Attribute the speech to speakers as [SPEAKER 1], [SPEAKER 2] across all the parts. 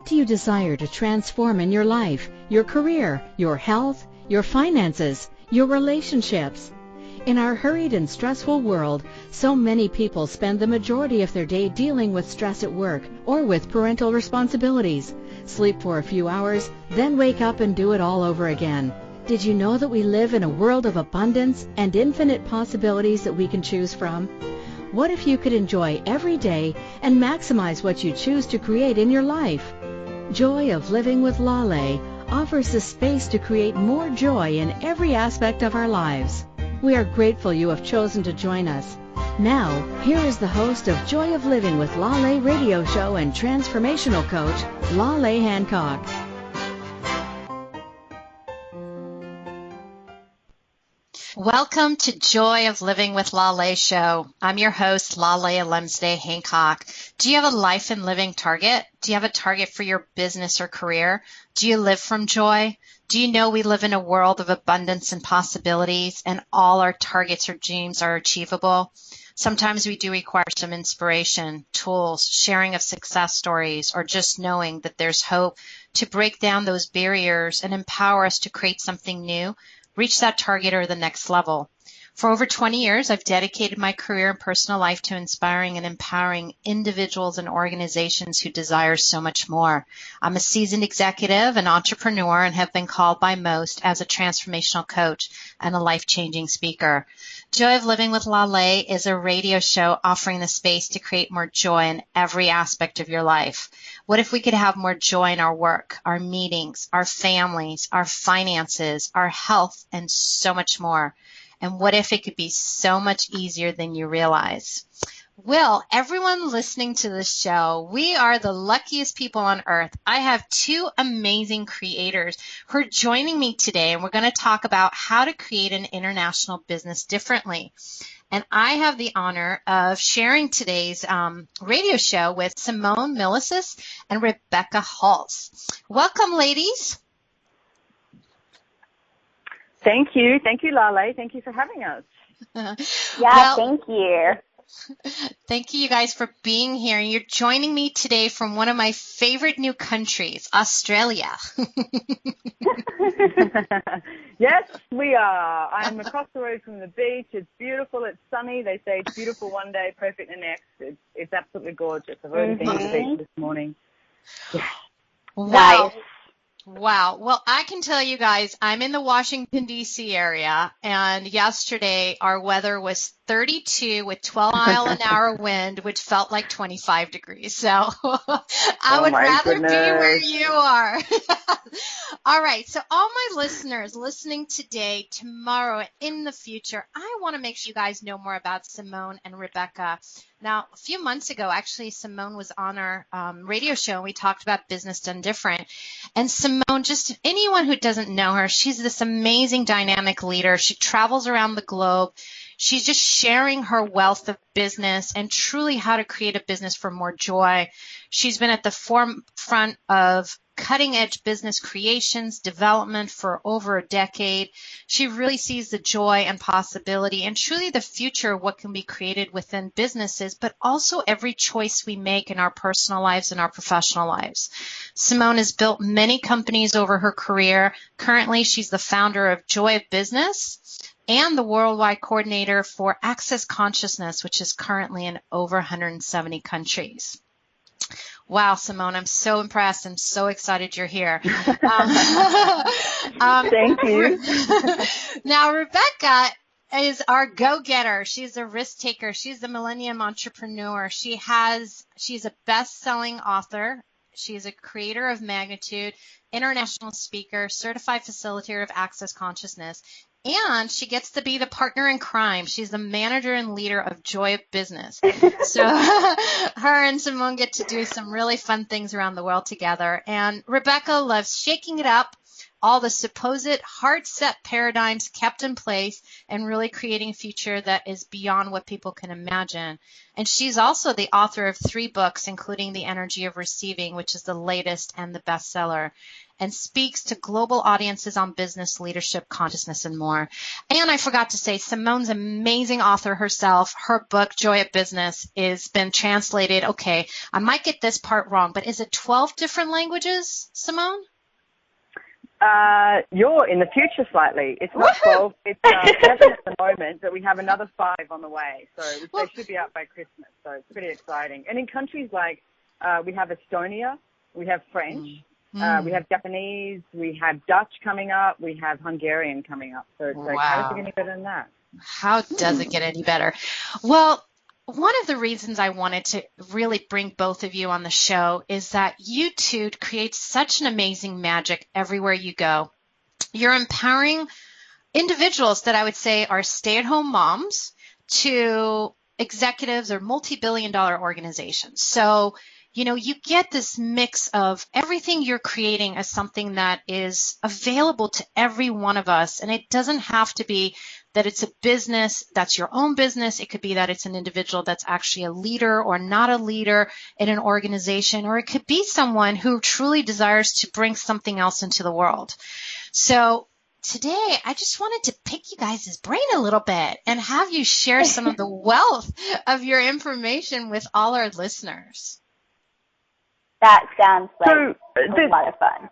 [SPEAKER 1] What do you desire to transform in your life, your career, your health, your finances, your relationships? In our hurried and stressful world, so many people spend the majority of their day dealing with stress at work or with parental responsibilities. Sleep for a few hours, then wake up and do it all over again. Did you know that we live in a world of abundance and infinite possibilities that we can choose from? What if you could enjoy every day and maximize what you choose to create in your life? Joy of Living with Lale offers the space to create more joy in every aspect of our lives. We are grateful you have chosen to join us. Now, here is the host of Joy of Living with Lale radio show and transformational coach, Lale Hancock.
[SPEAKER 2] Welcome to Joy of Living with Lale show. I'm your host, Lale Lemsday Hancock. Do you have a life and living target? Do you have a target for your business or career? Do you live from joy? Do you know we live in a world of abundance and possibilities, and all our targets or dreams are achievable? Sometimes we do require some inspiration, tools, sharing of success stories, or just knowing that there's hope to break down those barriers and empower us to create something new, reach that target or the next level. For over 20 years, I've dedicated my career and personal life to inspiring and empowering individuals and organizations who desire so much more. I'm a seasoned executive and entrepreneur and have been called by most as a transformational coach and a life-changing speaker. Joy of Living with Lale is a radio show offering the space to create more joy in every aspect of your life. What if we could have more joy in our work, our meetings, our families, our finances, our health, and so much more? And what if it could be so much easier than you realize? Well, everyone listening to this show, we are the luckiest people on earth. I have two amazing creators who are joining me today, and we're going to talk about how to create an international business differently. And I have the honor of sharing today's radio show with Simone Milicis and Rebecca Hulse. Welcome, ladies.
[SPEAKER 3] Thank you. Thank you, Lale. Thank you for having us.
[SPEAKER 4] Thank you.
[SPEAKER 2] Thank you guys for being here. You're joining me today from one of my favorite new countries, Australia.
[SPEAKER 3] Yes, we are. I'm across the road from the beach. It's beautiful. It's sunny. They say it's beautiful one day, perfect the next. It's absolutely gorgeous. I've already been to the beach this morning. Yeah.
[SPEAKER 2] Wow.
[SPEAKER 4] Nice.
[SPEAKER 2] Wow. Well, I can tell you guys, I'm in the Washington, D.C. area, and yesterday our weather was 32 with 12-mile-an-hour wind, which felt like 25 degrees. So I would rather be where you are. All right. So all my listeners listening today, tomorrow, in the future, I want to make sure you guys know more about Simone and Rebecca. Now, a few months ago, actually, Simone was on our radio show, and we talked about business done different. And Simone, just anyone who doesn't know her, she's this amazing dynamic leader. She travels around the globe. She's just sharing her wealth of business and truly how to create a business for more joy. She's been at the forefront of cutting-edge business creations, development for over a decade. She really sees the joy and possibility and truly the future of what can be created within businesses, but also every choice we make in our personal lives and our professional lives. Simone has built many companies over her career. Currently, she's the founder of Joy of Business and the worldwide coordinator for Access Consciousness, which is currently in over 170 countries. Wow, Simone, I'm so impressed. I'm so excited you're here.
[SPEAKER 3] Thank you.
[SPEAKER 2] Now, Rebecca is our go-getter. She's a risk taker. She's the millennium entrepreneur. She's a best-selling author. She's a creator of magnitude, international speaker, certified facilitator of Access Consciousness. And she gets to be the partner in crime. She's the manager and leader of Joy of Business. So her and Simone get to do some really fun things around the world together. And Rebecca loves shaking it up, all the supposed hard-set paradigms kept in place and really creating a future that is beyond what people can imagine. And she's also the author of 3 books, including The Energy of Receiving, which is the latest and the bestseller, and speaks to global audiences on business, leadership, consciousness, and more. And I forgot to say, Simone's amazing author herself. Her book, Joy of Business, has been translated. Okay, I might get this part wrong, but is it 12 different languages, Simone?
[SPEAKER 3] You're in the future slightly. It's not 12. It's 7 at the moment, but we have another 5 on the way. So they should be out by Christmas. So it's pretty exciting. And in countries like we have Estonia, we have French, we have Japanese, we have Dutch coming up, we have Hungarian coming up. So it's like, how does it get any better than that?
[SPEAKER 2] How does it get any better? Well, one of the reasons I wanted to really bring both of you on the show is that you two create such an amazing magic everywhere you go. You're empowering individuals that I would say are stay-at-home moms to executives or multi-billion-dollar organizations. So, you know, you get this mix of everything you're creating as something that is available to every one of us. And it doesn't have to be that it's a business that's your own business. It could be that it's an individual that's actually a leader or not a leader in an organization, or it could be someone who truly desires to bring something else into the world. So today, I just wanted to pick you guys' brain a little bit and have you share some of the wealth of your information with all our listeners.
[SPEAKER 4] That sounds like a lot of fun.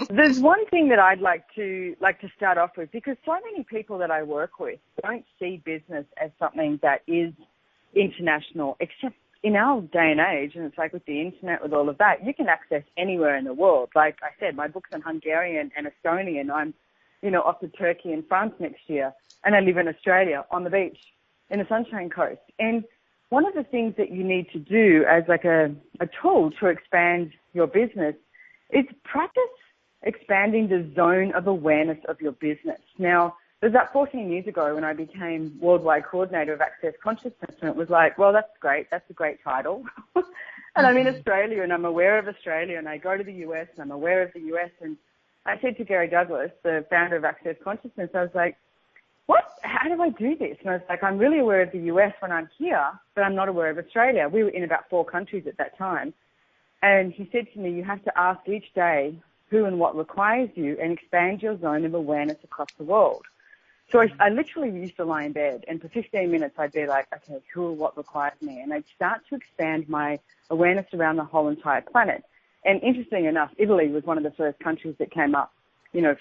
[SPEAKER 3] There's one thing that I'd like to start off with, because so many people that I work with don't see business as something that is international, except in our day and age. And it's like with the internet, with all of that, you can access anywhere in the world. Like I said, my book's in Hungarian and Estonian. I'm, off to Turkey and France next year, and I live in Australia on the beach in the Sunshine Coast. And one of the things that you need to do as like a tool to expand your business is practice expanding the zone of awareness of your business. Now, it was about 14 years ago when I became worldwide coordinator of Access Consciousness, and it was like, well, that's great. That's a great title. And I'm in Australia, and I'm aware of Australia, and I go to the US, and I'm aware of the US. And I said to Gary Douglas, the founder of Access Consciousness, I was like, how do I do this? And I was like, I'm really aware of the US when I'm here, but I'm not aware of Australia. We were in about 4 countries at that time. And he said to me, you have to ask each day who and what requires you and expand your zone of awareness across the world. So I literally used to lie in bed, and for 15 minutes I'd be like, okay, who or what requires me? And I'd start to expand my awareness around the whole entire planet. And interesting enough, Italy was one of the first countries that came up,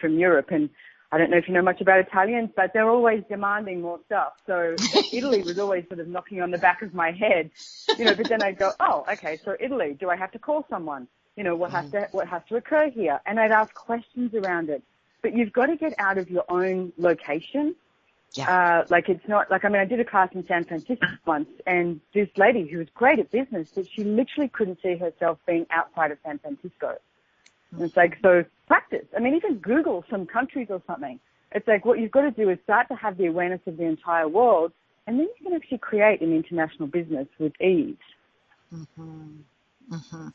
[SPEAKER 3] from Europe. And I don't know if you know much about Italians, but they're always demanding more stuff. So Italy was always sort of knocking on the back of my head, but then I'd go, oh, okay, so Italy, do I have to call someone? What has to occur here? And I'd ask questions around it. But you've got to get out of your own location. Yeah. It's not like, I did a class in San Francisco once, and this lady who was great at business, but she literally couldn't see herself being outside of San Francisco. And it's like, so practice. Even Google some countries or something. It's like what you've got to do is start to have the awareness of the entire world, and then you can actually create an international business with ease.
[SPEAKER 2] Mm-hmm. Mm-hmm.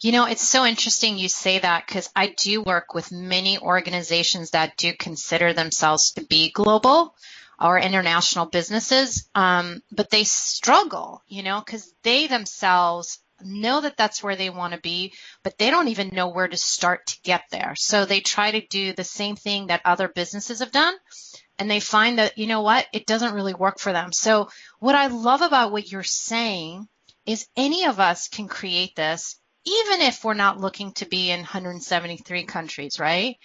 [SPEAKER 2] It's so interesting you say that, because I do work with many organizations that do consider themselves to be global or international businesses, but they struggle, because they themselves know that that's where they want to be, but they don't even know where to start to get there. So they try to do the same thing that other businesses have done, and they find that, it doesn't really work for them. So what I love about what you're saying is any of us can create this, even if we're not looking to be in 173 countries, right?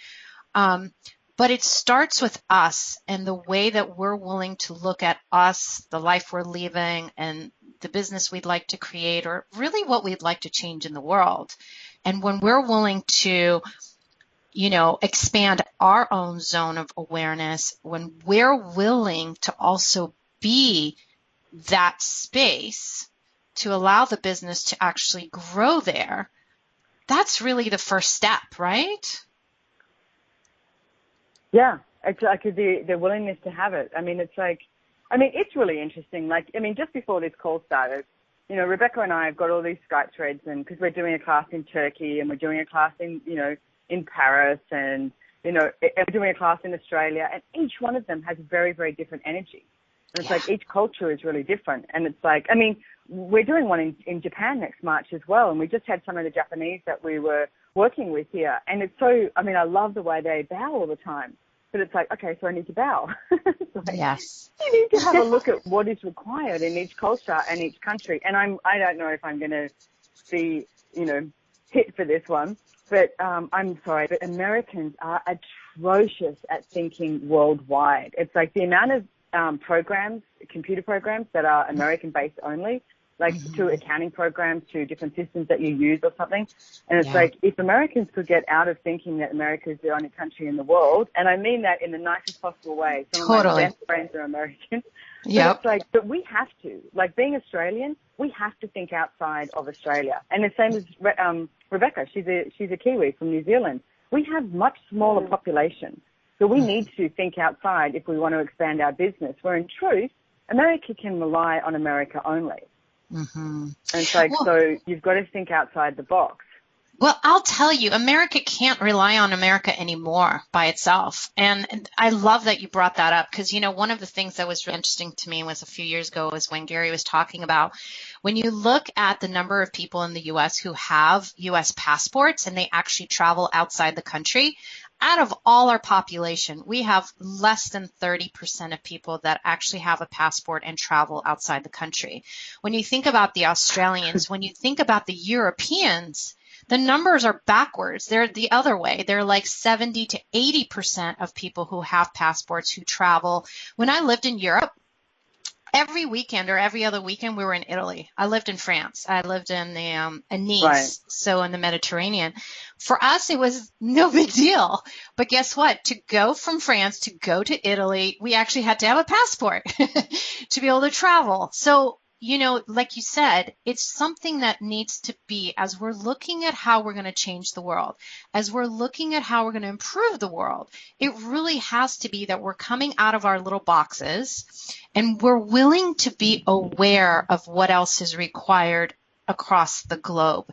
[SPEAKER 2] But it starts with us and the way that we're willing to look at us, the life we're living, and the business we'd like to create, or really what we'd like to change in the world. And when we're willing to, expand our own zone of awareness, when we're willing to also be that space to allow the business to actually grow there, that's really the first step, right?
[SPEAKER 3] Yeah, it's like the willingness to have it. It's really interesting. Just before this call started, Rebecca and I have got all these Skype threads, and because we're doing a class in Turkey and we're doing a class in, in Paris, and, you know, doing a class in Australia, and each one of them has very, very different energy. And it's like each culture is really different. And it's like, I mean, we're doing one in Japan next March as well, and we just had some of the Japanese that we were working with here. And it's so, I mean, I love the way they bow all the time. But it's like, okay, so I need to bow. Like,
[SPEAKER 2] yes.
[SPEAKER 3] You need to have a look at what is required in each culture and each country. And I don't know if I'm going to be, you know, hit for this one, but I'm sorry, but Americans are atrocious at thinking worldwide. It's like the amount of programs, computer programs that are American-based only, like to accounting programs, to different systems that you use or something. And it's like, if Americans could get out of thinking that America is the only country in the world, and I mean that in the nicest possible way. Some of my best friends are American.
[SPEAKER 2] Yep.
[SPEAKER 3] But it's like, but we have to. Like, being Australian, we have to think outside of Australia. And the same as Rebecca. She's a Kiwi from New Zealand. We have much smaller population. So we need to think outside if we want to expand our business, where in truth, America can rely on America only. And it's like, so you've got to think outside the box.
[SPEAKER 2] Well, I'll tell you, America can't rely on America anymore by itself. And I love that you brought that up because, you know, one of the things that was really interesting to me was a few years ago was when Gary was talking about when you look at the number of people in the U.S. who have U.S. passports and they actually travel outside the country. Out of all our population, we have less than 30% of people that actually have a passport and travel outside the country. When you think about the Australians, when you think about the Europeans, the numbers are backwards. They're the other way. They're like 70 to 80% of people who have passports who travel. When I lived in Europe, every weekend or every other weekend, we were in Italy. I lived in France. I lived in Nice, so in the Mediterranean. For us, it was no big deal. But guess what? To go from France to go to Italy, we actually had to have a passport to be able to travel. So, you know, like you said, it's something that needs to be, as we're looking at how we're going to change the world, as we're looking at how we're going to improve the world, it really has to be that we're coming out of our little boxes and we're willing to be aware of what else is required across the globe.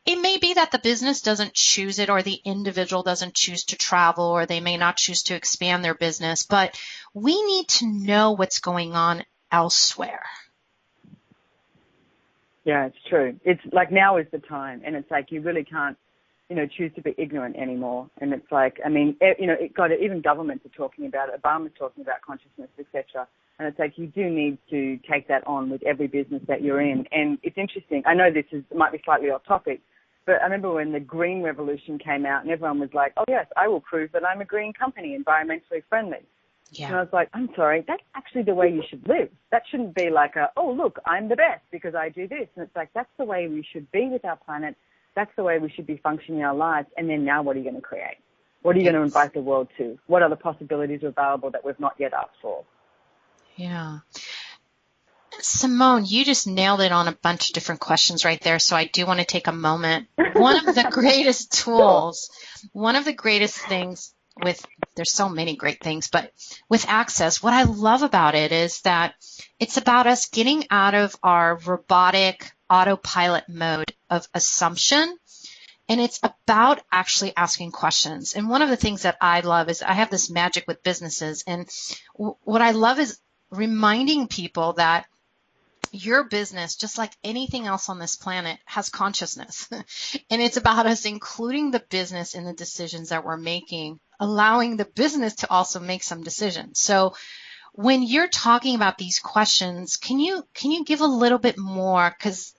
[SPEAKER 2] It may be that the business doesn't choose it or the individual doesn't choose to travel or they may not choose to expand their business, but we need to know what's going on elsewhere.
[SPEAKER 3] Yeah, it's true. It's like now is the time, and it's like you really can't, you know, choose to be ignorant anymore. And it's like, I mean, you know, even governments are talking about it. Obama's talking about consciousness, etc. And it's like you do need to take that on with every business that you're in. And it's interesting. I know might be slightly off topic, but I remember when the green revolution came out, and everyone was like, "Oh yes, I will prove that I'm a green company, environmentally friendly." Yeah. And I was like, I'm sorry, that's actually the way you should live. That shouldn't be like oh, look, I'm the best because I do this. And it's like, that's the way we should be with our planet. That's the way we should be functioning our lives. And then now what are you going to create? What are you going to invite the world to? What other possibilities are available that we've not yet asked for?
[SPEAKER 2] Yeah. Simone, you just nailed it on a bunch of different questions right there. So I do want to take a moment. One of the greatest tools, one of the greatest things there's so many great things, but with Access, what I love about it is that it's about us getting out of our robotic autopilot mode of assumption, and it's about actually asking questions. And one of the things that I love is I have this magic with businesses, and what I love is reminding people that your business, just like anything else on this planet, has consciousness. And it's about us including the business in the decisions that we're making, allowing the business to also make some decisions. So when you're talking about these questions, can you give a little bit more? Because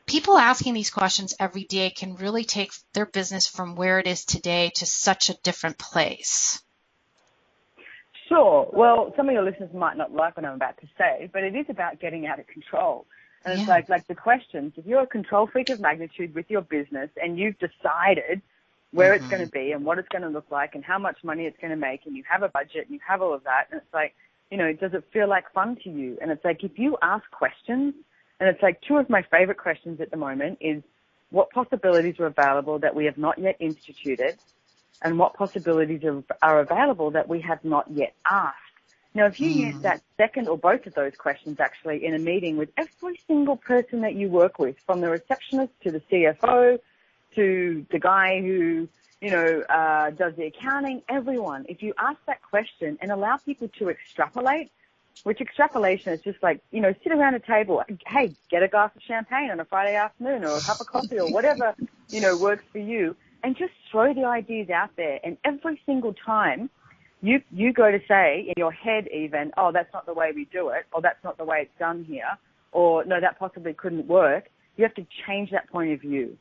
[SPEAKER 2] people asking these questions every day can really take their business from where it is today to such a different place.
[SPEAKER 3] Sure. Well, some of your listeners might not like what I'm about to say, but it is about getting out of control. And it's like the questions, if you're a control freak of magnitude with your business and you've decided where it's going to be and what it's going to look like and how much money it's going to make and you have a budget and you have all of that, and it's like, you know, does it feel like fun to you? And it's like if you ask questions, and it's like two of my favorite questions at the moment is what possibilities are available that we have not yet instituted, and what possibilities are available that we have not yet asked. Now, if you use that second or both of those questions actually in a meeting with every single person that you work with, from the receptionist to the CFO to the guy who, does the accounting, everyone. If you ask that question and allow people to extrapolate, which extrapolation is just like, sit around a table, hey, get a glass of champagne on a Friday afternoon or a cup of coffee or whatever, works for you, and just throw the ideas out there. And every single time you go to say in your head even, oh, that's not the way we do it, or that's not the way it's done here, or no, that possibly couldn't work, you have to change that point of view.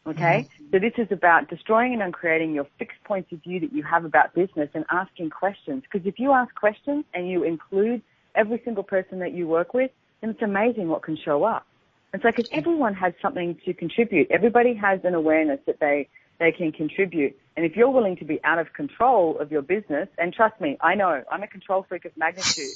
[SPEAKER 3] Okay? So this is about destroying and uncreating your fixed points of view that you have about business and asking questions. Because if you ask questions and you include every single person that you work with, then it's amazing what can show up. It's like, because everyone has something to contribute. Everybody has an awareness that they can contribute. And if you're willing to be out of control of your business, and trust me, I know, I'm a control freak of magnitude.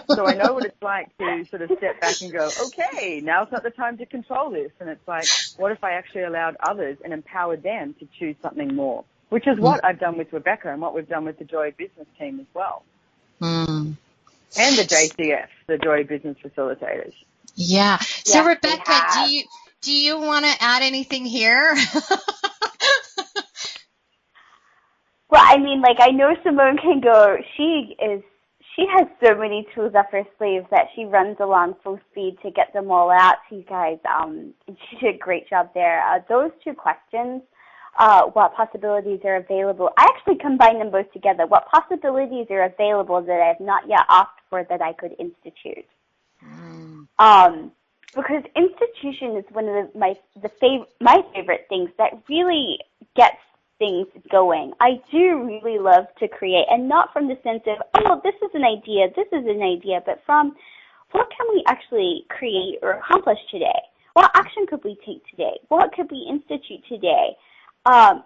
[SPEAKER 3] So I know what it's like to sort of step back and go, okay, now's not the time to control this. And it's like, what if I actually allowed others and empowered them to choose something more? Which is what I've done with Rebecca and what we've done with the Joy Business team as well. And the JCF, the Joy Business Facilitators.
[SPEAKER 2] Yeah. So yes, Rebecca, do you want to add anything here?
[SPEAKER 4] Well, I mean, like, I know Simone can go, she has so many tools up her sleeves that she runs along full speed to get them all out to you guys. And she did a great job there. Those two questions, what possibilities are available, I actually combine them both together. What possibilities are available that I have not yet asked for that I could institute? Because institution is one of my favorite things that really gets things going. I do really love to create, and not from the sense of, oh, this is an idea, but from what can we actually create or accomplish today? What action could we take today? What could we institute today? I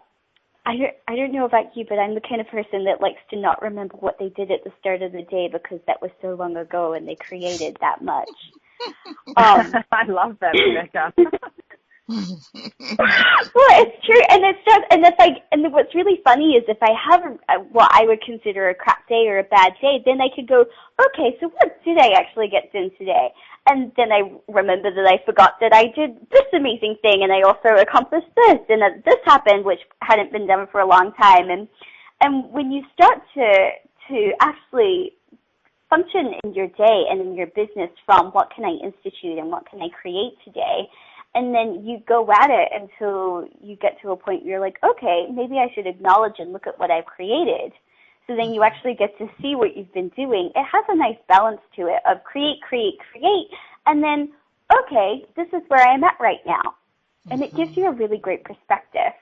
[SPEAKER 4] don't know about you, but I'm the kind of person that likes to not remember what they did at the start of the day because that was so long ago and they created that much.
[SPEAKER 3] I love that, Rebecca.
[SPEAKER 4] Well, it's true, and what's really funny is if I have what I would consider a crap day or a bad day, then I could go, okay, so what did I actually get done today? And then I remember that I forgot that I did this amazing thing, and I also accomplished this, and that this happened, which hadn't been done for a long time. And when you start to actually function in your day and in your business from what can I institute and what can I create today, and then you go at it until you get to a point where you're like, okay, maybe I should acknowledge and look at what I've created. So then you actually get to see what you've been doing. It has a nice balance to it of create, and then, okay, this is where I'm at right now. And it gives you a really great perspective.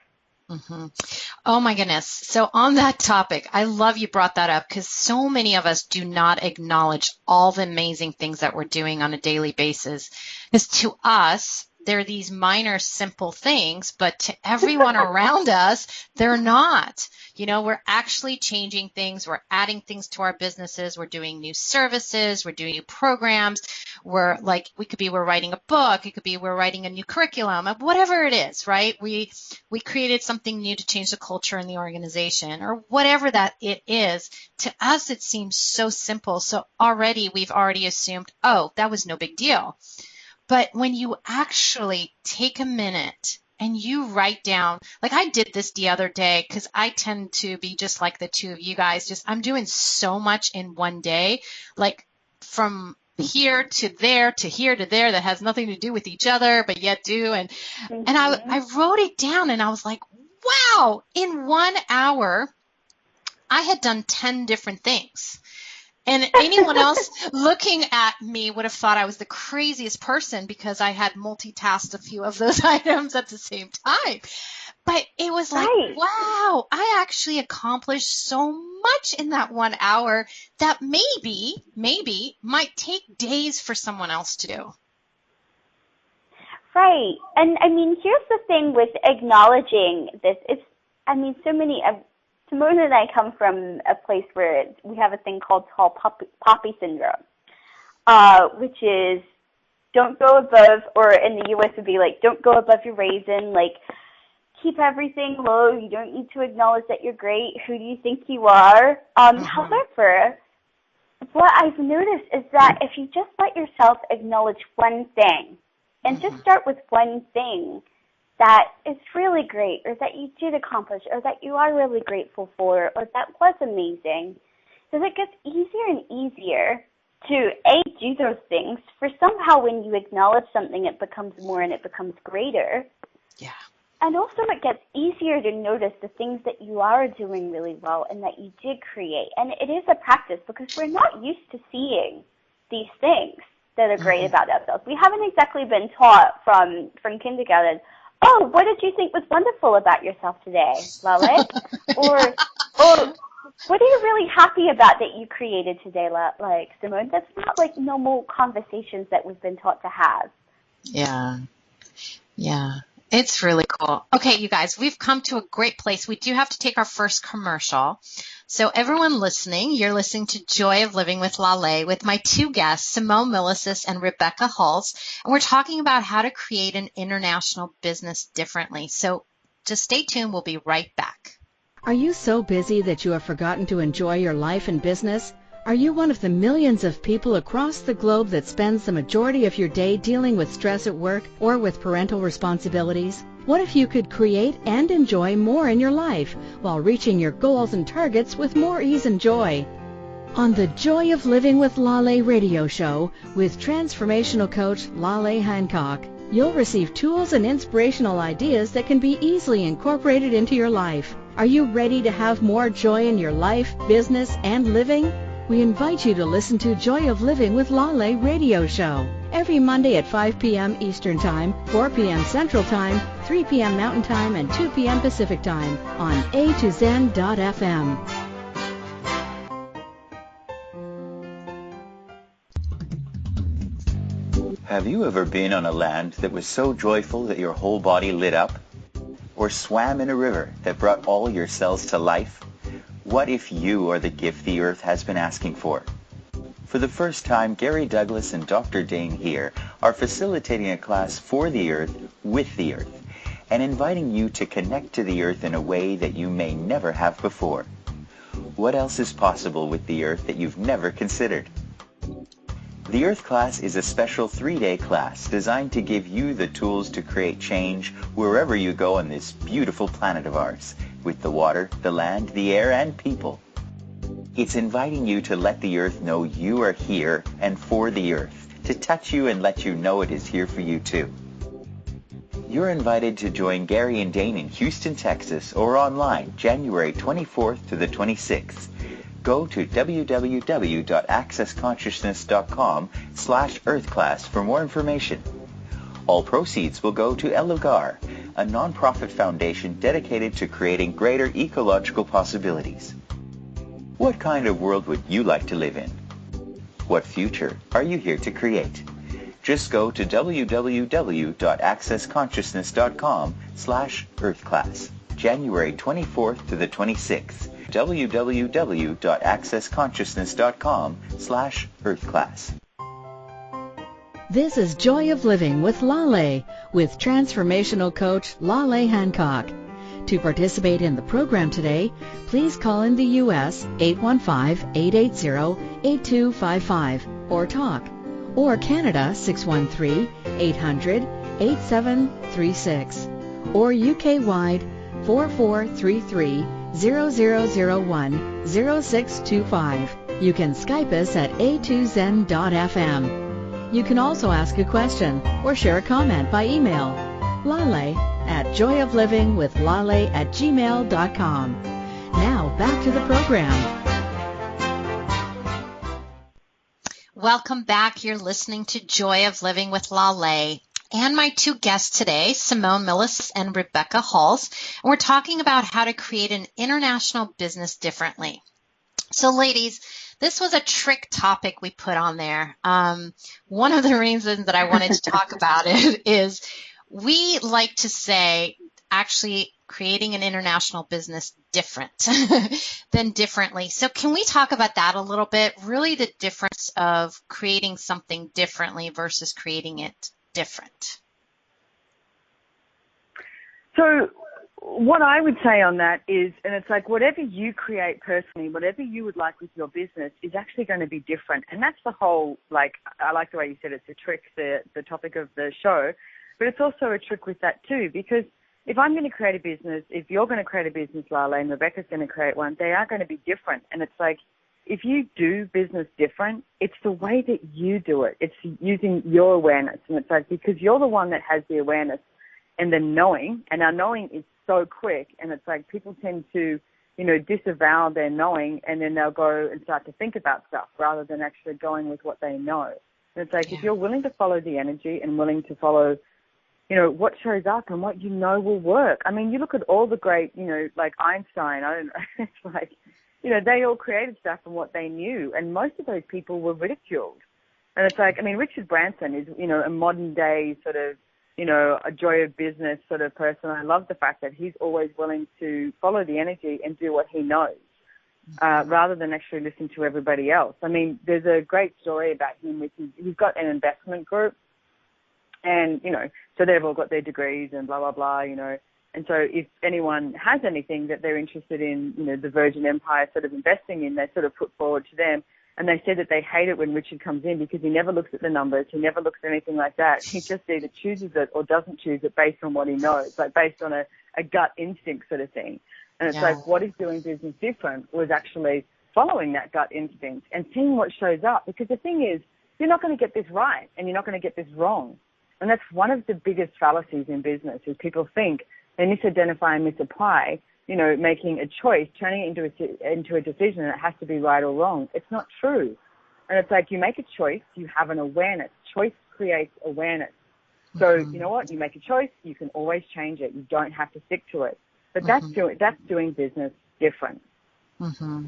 [SPEAKER 2] Oh, my goodness. So on that topic, I love you brought that up because so many of us do not acknowledge all the amazing things that we're doing on a daily basis. Because to us, they're these minor, simple things, but to everyone around us, they're not. We're actually changing things. We're adding things to our businesses. We're doing new services. We're doing new programs. We're writing a book. It could be we're writing a new curriculum, whatever it is, right? We created something new to change the culture in the organization or whatever that it is. To us, it seems so simple. So we've already assumed, oh, that was no big deal. But when you actually take a minute and you write down, like I did this the other day because I tend to be just like the two of you guys, I'm doing so much in one day, like from here to there to here to there that has nothing to do with each other, but yet do. And I wrote it down and I was like, wow, in 1 hour, I had done 10 different things. And anyone else looking at me would have thought I was the craziest person because I had multitasked a few of those items at the same time. But it was like, wow, I actually accomplished so much in that 1 hour that maybe might take days for someone else to do.
[SPEAKER 4] Right. And, I mean, here's the thing with acknowledging this. Simone and I come from a place where we have a thing called tall poppy syndrome, which is don't go above, or in the U.S. would be like, don't go above your raisin, like keep everything low. You don't need to acknowledge that you're great. Who do you think you are? However, what I've noticed is that if you just let yourself acknowledge one thing and just start with one thing, that is really great, or that you did accomplish, or that you are really grateful for, or that was amazing. So it gets easier and easier to, A, do those things, for somehow when you acknowledge something, it becomes more and it becomes greater.
[SPEAKER 2] Yeah.
[SPEAKER 4] And also it gets easier to notice the things that you are doing really well and that you did create. And it is a practice because we're not used to seeing these things that are great about ourselves. We haven't exactly been taught from kindergarten, oh, what did you think was wonderful about yourself today, Lale? or what are you really happy about that you created today, like Simone? That's not like normal conversations that we've been taught to have.
[SPEAKER 2] Yeah. Yeah. It's really cool. Okay, you guys, we've come to a great place. We do have to take our first commercial. So everyone listening, you're listening to Joy of Living with Lale with my two guests, Simone Milicis and Rebecca Hulse. And we're talking about how to create an international business differently. So just stay tuned. We'll be right back.
[SPEAKER 1] Are you so busy that you have forgotten to enjoy your life and business? Are you one of the millions of people across the globe that spends the majority of your day dealing with stress at work or with parental responsibilities? What if you could create and enjoy more in your life while reaching your goals and targets with more ease and joy? On the Joy of Living with Lale radio show with transformational coach Lale Hancock, you'll receive tools and inspirational ideas that can be easily incorporated into your life. Are you ready to have more joy in your life, business, and living? We invite you to listen to Joy of Living with Lale radio show every Monday at 5 p.m. Eastern Time, 4 p.m. Central Time, 3 p.m. Mountain Time, and 2 p.m. Pacific Time on A2Zen.fm.
[SPEAKER 5] Have you ever been on a land that was so joyful that your whole body lit up? Or swam in a river that brought all your cells to life? What if you are the gift the earth has been asking for? For the first time, Gary Douglas and Dr. Dane here are facilitating a class for the earth, with the earth, and inviting you to connect to the earth in a way that you may never have before. What else is possible with the earth that you've never considered? The Earth class is a special 3-day class designed to give you the tools to create change wherever you go on this beautiful planet of ours, with the water, the land, the air, and people. It's inviting you to let the earth know you are here and for the earth, to touch you and let you know it is here for you too. You're invited to join Gary and Dane in Houston, Texas, or online January 24th to the 26th. Go to www.accessconsciousness.com/earthclass for more information. All proceeds will go to El Lugar, a nonprofit foundation dedicated to creating greater ecological possibilities. What kind of world would you like to live in? What future are you here to create? Just go to www.accessconsciousness.com/earthclass, January 24th to the 26th. www.accessconsciousness.com/earthclass.
[SPEAKER 1] This is Joy of Living with Lale, with transformational coach Lale Hancock. To participate in the program today, please call in the U.S. 815-880-8255 or talk, or Canada 613-800-8736, or UK-wide 4433-0001-0625. You can Skype us at A2Zen.fm. You can also ask a question or share a comment by email. Lale@joyoflivingwithlale@gmail.com. Now back to the program.
[SPEAKER 2] Welcome back. You're listening to Joy of Living with Lale. And my two guests today, Simone Milicis and Rebecca Hulse. And we're talking about how to create an international business differently. So ladies, this was a trick topic we put on there. One of the reasons that I wanted to talk about it is we like to say actually creating an international business different than differently. So can we talk about that a little bit? Really the difference of creating something differently versus creating it different.
[SPEAKER 3] So what I would say on that is, and it's like whatever you create personally, whatever you would like with your business is actually going to be different. And that's the whole, like, I like the way you said it's a trick, the topic of the show. But it's also a trick with that too, because if I'm going to create a business, if you're going to create a business, Lala, and Rebecca's going to create one, they are going to be different. And it's like, if you do business different, it's the way that you do it. It's using your awareness. And it's like, because you're the one that has the awareness and the knowing, and our knowing is so quick. And it's like people tend to, disavow their knowing, and then they'll go and start to think about stuff rather than actually going with what they know. And it's like, if you're willing to follow the energy and willing to follow what shows up and what will work. I mean, you look at all the great, like Einstein, I don't know, it's like, they all created stuff from what they knew, and most of those people were ridiculed. And it's like, I mean, Richard Branson is, a modern day sort of, a joy of business sort of person. I love the fact that he's always willing to follow the energy and do what he knows, rather than actually listen to everybody else. I mean, there's a great story about him, which is he's got an investment group. And, so they've all got their degrees and blah, blah, blah, And so if anyone has anything that they're interested in, the Virgin Empire sort of investing in, they sort of put forward to them. And they said that they hate it when Richard comes in because he never looks at the numbers. He never looks at anything like that. He just either chooses it or doesn't choose it based on what he knows, like based on a gut instinct sort of thing. And it's like, what is doing business different was actually following that gut instinct and seeing what shows up. Because the thing is, you're not going to get this right and you're not going to get this wrong. And that's one of the biggest fallacies in business is people think they misidentify and misapply, making a choice, turning it into a decision, and it has to be right or wrong. It's not true. And it's like you make a choice, you have an awareness. Choice creates awareness. So you know what? You make a choice, you can always change it. You don't have to stick to it. But that's doing business different.
[SPEAKER 2] Mm-hmm.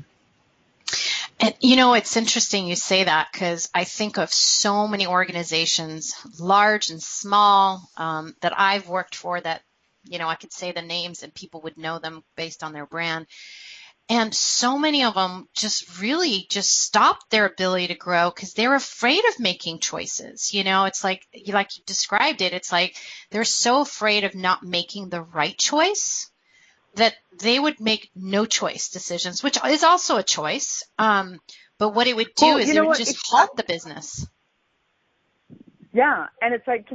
[SPEAKER 2] And, it's interesting you say that because I think of so many organizations, large and small, that I've worked for that, I could say the names and people would know them based on their brand. And so many of them really stopped their ability to grow because they're afraid of making choices. It's like you described it. It's like they're so afraid of not making the right choice that they would make no choice decisions, which is also a choice. But what it would do is it would just halt the business.
[SPEAKER 3] Yeah. And it's like,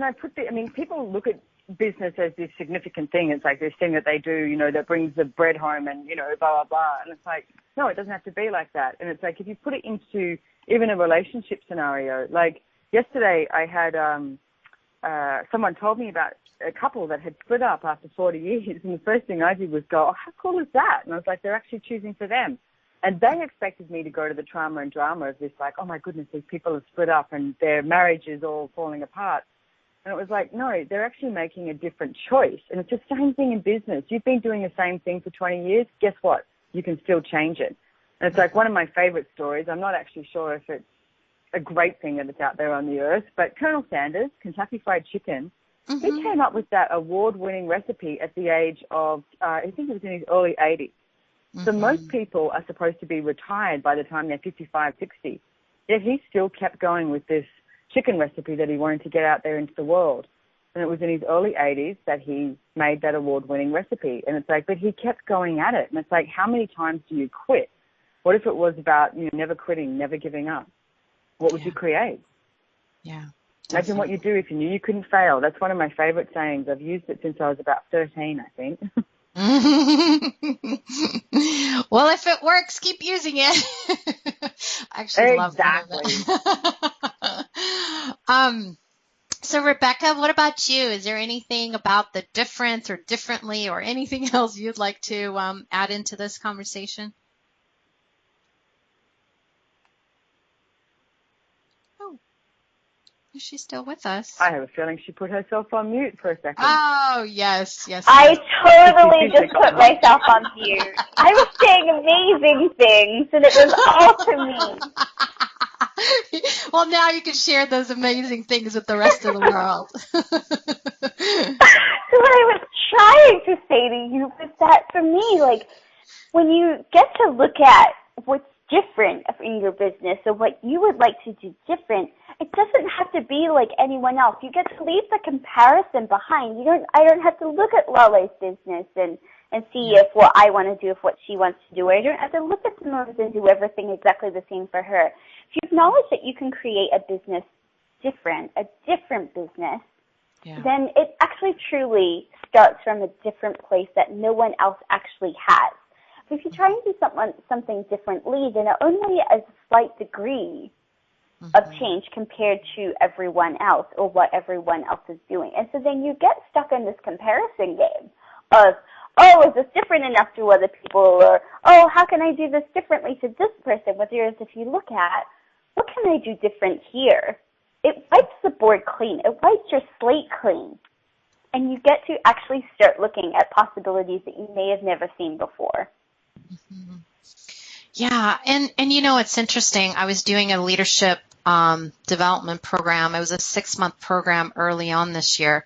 [SPEAKER 3] people look at business as this significant thing. It's like this thing that they do, that brings the bread home and, blah, blah, blah. And it's like, no, it doesn't have to be like that. And it's like, if you put it into even a relationship scenario, like yesterday I had, someone told me about a couple that had split up after 40 years, and the first thing I did was go, oh, how cool is that? And I was like, they're actually choosing for them. And they expected me to go to the trauma and drama of this, like, oh my goodness, these people have split up and their marriage is all falling apart. And it was like, no, they're actually making a different choice. And it's the same thing in business. You've been doing the same thing for 20 years. Guess what? You can still change it. And it's like one of my favorite stories. I'm not actually sure if it's a great thing that it's out there on the earth, but Colonel Sanders, Kentucky Fried Chicken, he came up with that award-winning recipe at the age of, I think it was in his early 80s. So most people are supposed to be retired by the time they're 55, 60. Yet he still kept going with this chicken recipe that he wanted to get out there into the world. And it was in his early 80s that he made that award-winning recipe. And it's like, but he kept going at it. And it's like, how many times do you quit? What if it was about, never quitting, never giving up? What would you create?
[SPEAKER 2] Yeah.
[SPEAKER 3] Imagine what you do if you knew you couldn't fail. That's one of my favorite sayings. I've used it since I was about 13, I think.
[SPEAKER 2] Well, if it works, keep using it. I actually love that. So, Rebecca, what about you? Is there anything about the difference or differently or anything else you'd like to add into this conversation? Is she still with us?
[SPEAKER 3] I have a feeling she put herself on mute for a second.
[SPEAKER 2] Oh, yes.
[SPEAKER 4] I totally just put myself on mute. I was saying amazing things, and it was all to me.
[SPEAKER 2] Well, now you can share those amazing things with the rest of the world.
[SPEAKER 4] So what I was trying to say to you was that for me, like, when you get to look at what's different in your business or what you would like to do different, it doesn't have to be like anyone else. You get to leave the comparison behind. I don't have to look at Lale's business and see if what I want to do, if what she wants to do. I don't have to look at Simone's and do everything exactly the same for her. If you acknowledge that you can create a business different, a different business, then it actually truly starts from a different place that no one else actually has. But if you try and do something differently, then it only has a slight degree of change compared to everyone else or what everyone else is doing. And so then you get stuck in this comparison game of, oh, is this different enough to other people? Or, oh, how can I do this differently to this person? Whereas if you look at, what can I do different here? It wipes the board clean. It wipes your slate clean. And you get to actually start looking at possibilities that you may have never seen before.
[SPEAKER 2] Mm-hmm. Yeah, and it's interesting. I was doing a leadership development program. It was a 6-month program early on this year.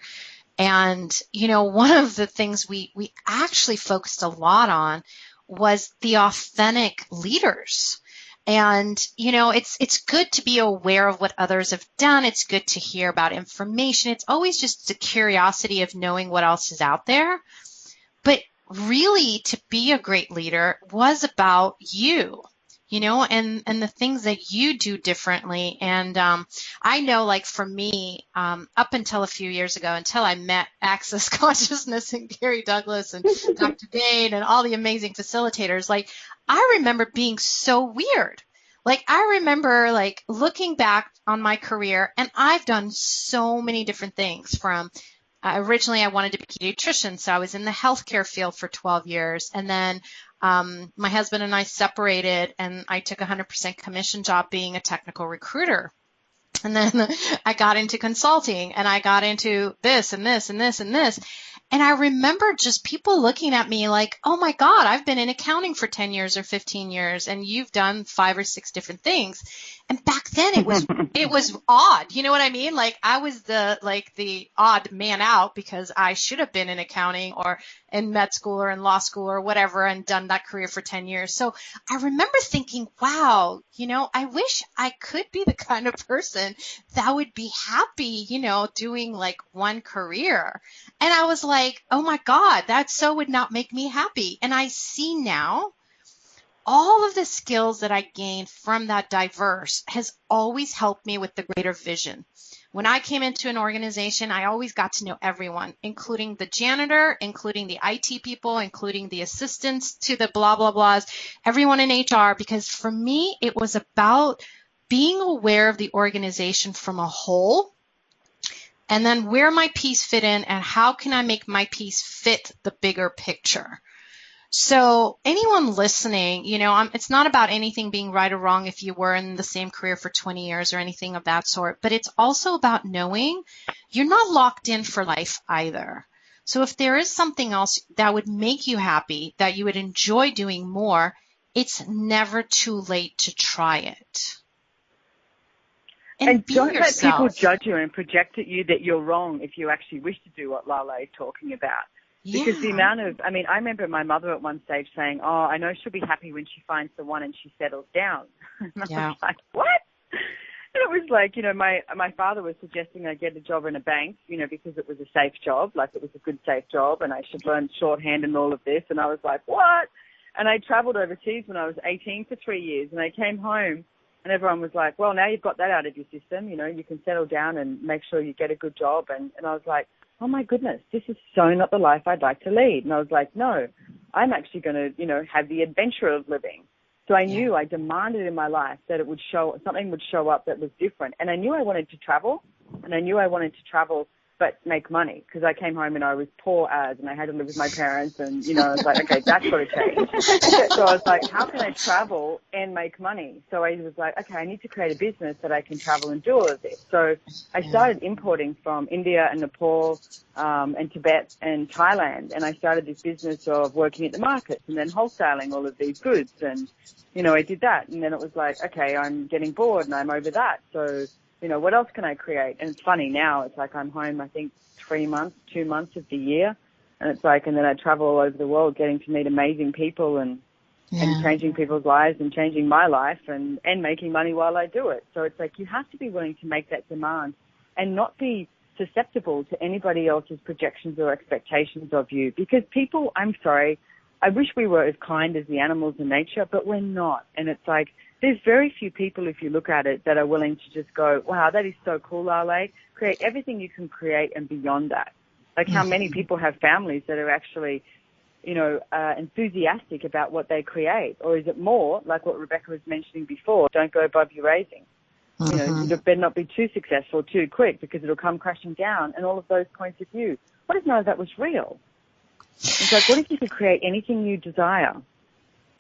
[SPEAKER 2] And, one of the things we actually focused a lot on was the authentic leaders. And, it's good to be aware of what others have done. It's good to hear about information. It's always just the curiosity of knowing what else is out there. But really, to be a great leader was about you, and the things that you do differently. And I know, like for me, up until a few years ago, until I met Access Consciousness and Gary Douglas and Dr. Dane and all the amazing facilitators, like I remember being so weird. Like I remember like looking back on my career, and I've done so many different things from originally, I wanted to be a pediatrician, so I was in the healthcare field for 12 years. And then my husband and I separated, and I took a 100% commission job being a technical recruiter. And then I got into consulting, and I got into this and this and this and this. And I remember just people looking at me like, oh, my God, I've been in accounting for 10 years or 15 years, and you've done 5 or 6 different things. And back then it was odd. You know what I mean? Like I was the odd man out because I should have been in accounting or in med school or in law school or whatever and done that career for 10 years. So I remember thinking, wow, I wish I could be the kind of person that would be happy, doing like one career. And I was like, oh my God, that so would not make me happy. And I see now all of the skills that I gained from that diverse has always helped me with the greater vision. When I came into an organization, I always got to know everyone, including the janitor, including the IT people, including the assistants to the blah, blah, blahs, everyone in HR, because for me, it was about being aware of the organization from a whole, and then where my piece fit in and how can I make my piece fit the bigger picture. So anyone listening, it's not about anything being right or wrong if you were in the same career for 20 years or anything of that sort, but it's also about knowing you're not locked in for life either. So if there is something else that would make you happy, that you would enjoy doing more, it's never too late to try it.
[SPEAKER 3] And don't
[SPEAKER 2] yourself.
[SPEAKER 3] Let people judge you and project at you that you're wrong if you actually wish to do what Lala is talking about. Because the amount of, I remember my mother at one stage saying, oh, I know she'll be happy when she finds the one and she settles down. And I was like, what? And it was like, my father was suggesting I get a job in a bank, because it was a safe job, like it was a good safe job, and I should learn shorthand and all of this. And I was like, what? And I traveled overseas when I was 18 for 3 years, and I came home, and everyone was like, well, now you've got that out of your system, you can settle down and make sure you get a good job. And I was like, oh, my goodness, this is so not the life I'd like to lead. And I was like, no, I'm actually going to, have the adventure of living. So I knew I demanded in my life that something would show up that was different. And I knew I wanted to travel, but make money, because I came home and I was poor and I had to live with my parents, and, I was like, okay, that's got to change. So I was like, how can I travel and make money? So I was like, okay, I need to create a business that I can travel and do all of this. So I started importing from India and Nepal and Tibet and Thailand, and I started this business of working at the markets and then wholesaling all of these goods. And, I did that. And then it was like, okay, I'm getting bored and I'm over that. So, what else can I create? And it's funny now, it's like I'm home, I think, 2 months of the year. And it's like, and then I travel all over the world getting to meet amazing people and changing people's lives and changing my life and making money while I do it. So it's like you have to be willing to make that demand and not be susceptible to anybody else's projections or expectations of you. Because people, I'm sorry, I wish we were as kind as the animals in nature, but we're not. And it's like, there's very few people, if you look at it, that are willing to just go, wow, that is so cool, Lale. Create everything you can create and beyond that. Like how many people have families that are actually, enthusiastic about what they create? Or is it more like what Rebecca was mentioning before, don't go above your raising? You better not be too successful too quick because it'll come crashing down, and all of those points of view. What if none of that was real? It's like, what if you could create anything you desire?